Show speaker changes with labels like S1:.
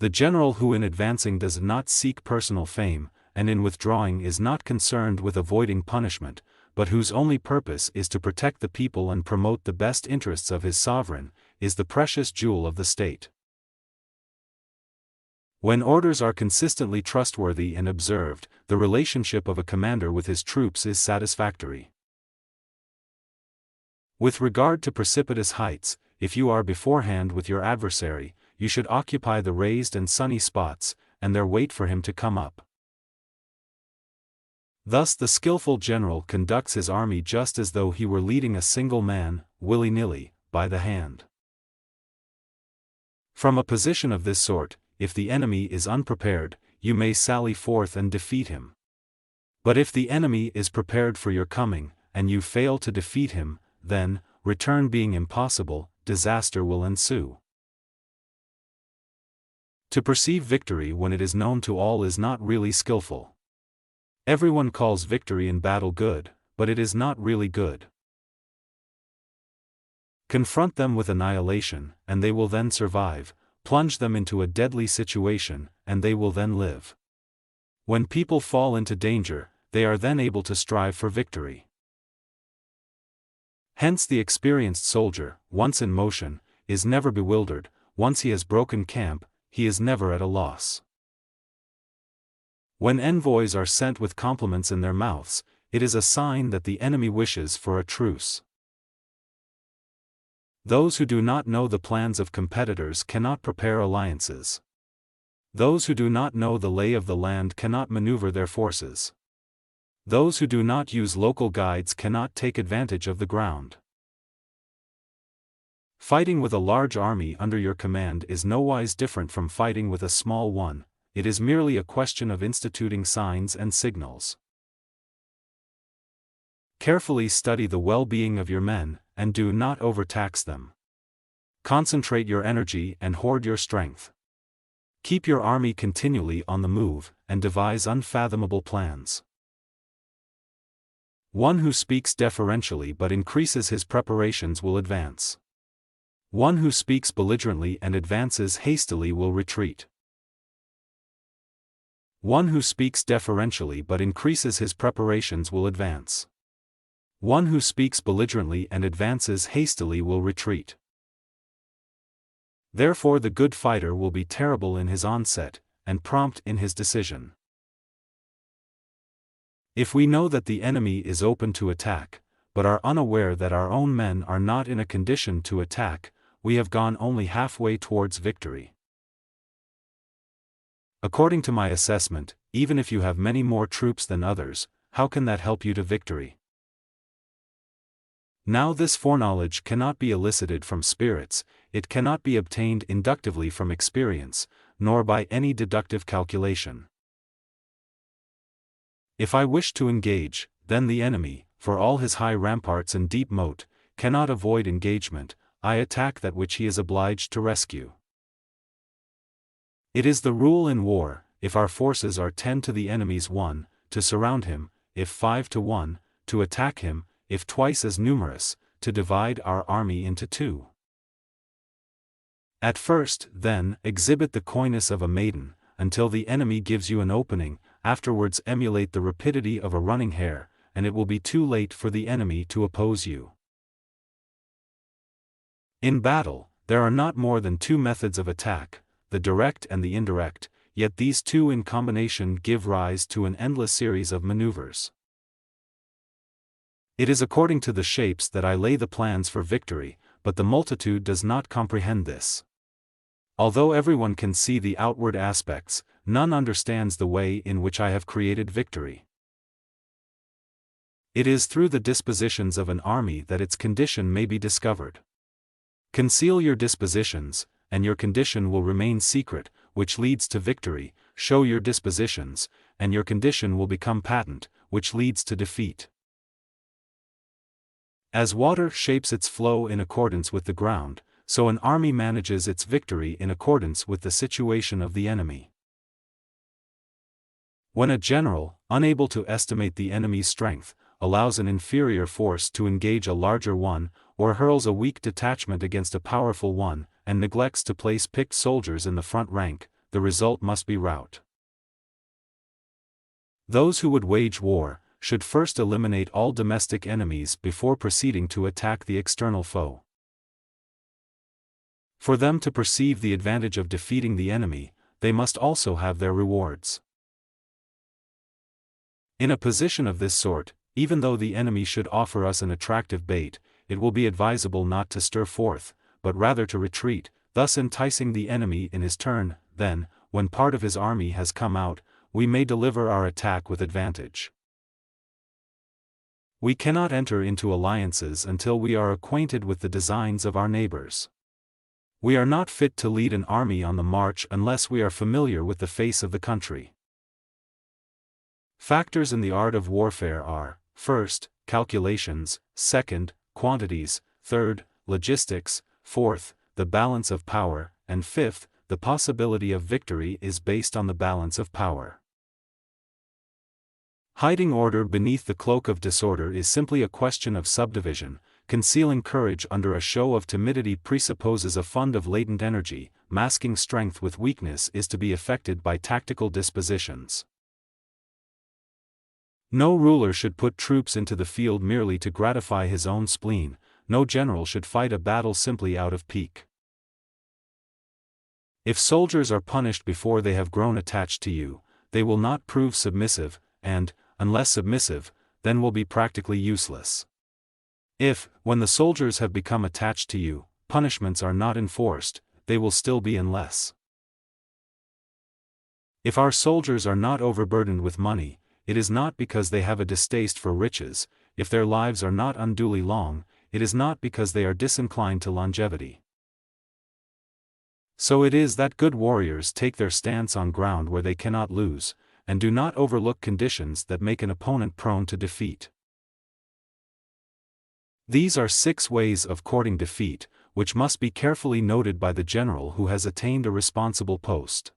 S1: The general who in advancing does not seek personal fame, and in withdrawing is not concerned with avoiding punishment, but whose only purpose is to protect the people and promote the best interests of his sovereign, is the precious jewel of the state. When orders are consistently trustworthy and observed, the relationship of a commander with his troops is satisfactory. With regard to precipitous heights, if you are beforehand with your adversary, you should occupy the raised and sunny spots, and there wait for him to come up. Thus the skillful general conducts his army just as though he were leading a single man, willy-nilly, by the hand. From a position of this sort, if the enemy is unprepared, you may sally forth and defeat him. But if the enemy is prepared for your coming, and you fail to defeat him, then, return being impossible, disaster will ensue. To perceive victory when it is known to all is not really skillful. Everyone calls victory in battle good, but it is not really good. Confront them with annihilation, and they will then survive. Plunge them into a deadly situation, and they will then live. When people fall into danger, they are then able to strive for victory. Hence the experienced soldier, once in motion, is never bewildered. Once he has broken camp, he is never at a loss. When envoys are sent with compliments in their mouths, it is a sign that the enemy wishes for a truce. Those who do not know the plans of competitors cannot prepare alliances. Those who do not know the lay of the land cannot maneuver their forces. Those who do not use local guides cannot take advantage of the ground. Fighting with a large army under your command is nowise different from fighting with a small one. It is merely a question of instituting signs and signals. Carefully study the well-being of your men, and do not overtax them. Concentrate your energy and hoard your strength. Keep your army continually on the move, and devise unfathomable plans. One who speaks deferentially but increases his preparations will advance. One who speaks belligerently and advances hastily will retreat. One who speaks deferentially but increases his preparations will advance. One who speaks belligerently and advances hastily will retreat. Therefore the good fighter will be terrible in his onset, and prompt in his decision. If we know that the enemy is open to attack, but are unaware that our own men are not in a condition to attack, we have gone only halfway towards victory. According to my assessment, even if you have many more troops than others, how can that help you to victory? Now this foreknowledge cannot be elicited from spirits, it cannot be obtained inductively from experience, nor by any deductive calculation. If I wish to engage, then the enemy, for all his high ramparts and deep moat, cannot avoid engagement. I attack that which he is obliged to rescue. It is the rule in war, if our forces are 10 to the enemy's 1, to surround him, if 5 to 1, to attack him, if twice as numerous, to divide our army into 2. At first, then, exhibit the coyness of a maiden, until the enemy gives you an opening, afterwards emulate the rapidity of a running hare, and it will be too late for the enemy to oppose you. In battle, there are not more than 2 methods of attack, the direct and the indirect, yet these 2 in combination give rise to an endless series of maneuvers. It is according to the shapes that I lay the plans for victory, but the multitude does not comprehend this. Although everyone can see the outward aspects, none understands the way in which I have created victory. It is through the dispositions of an army that its condition may be discovered. Conceal your dispositions, and your condition will remain secret, which leads to victory. Show your dispositions, and your condition will become patent, which leads to defeat. As water shapes its flow in accordance with the ground, so an army manages its victory in accordance with the situation of the enemy. When a general, unable to estimate the enemy's strength, allows an inferior force to engage a larger one, or hurls a weak detachment against a powerful one, and neglects to place picked soldiers in the front rank, the result must be rout. Those who would wage war should first eliminate all domestic enemies before proceeding to attack the external foe. For them to perceive the advantage of defeating the enemy, they must also have their rewards. In a position of this sort, even though the enemy should offer us an attractive bait, it will be advisable not to stir forth, but rather to retreat, thus enticing the enemy in his turn. Then, when part of his army has come out, we may deliver our attack with advantage. We cannot enter into alliances until we are acquainted with the designs of our neighbors. We are not fit to lead an army on the march unless we are familiar with the face of the country. Factors in the art of warfare are, first, calculations, second, quantities, third, logistics, fourth, the balance of power, and fifth, the possibility of victory is based on the balance of power. Hiding order beneath the cloak of disorder is simply a question of subdivision. Concealing courage under a show of timidity presupposes a fund of latent energy. Masking strength with weakness is to be effected by tactical dispositions. No ruler should put troops into the field merely to gratify his own spleen. No general should fight a battle simply out of pique. If soldiers are punished before they have grown attached to you, they will not prove submissive, and, unless submissive, then will be practically useless. If, when the soldiers have become attached to you, punishments are not enforced, they will still be unless. If our soldiers are not overburdened with money, it is not because they have a distaste for riches. If their lives are not unduly long, it is not because they are disinclined to longevity. So it is that good warriors take their stance on ground where they cannot lose, and do not overlook conditions that make an opponent prone to defeat. These are 6 ways of courting defeat, which must be carefully noted by the general who has attained a responsible post.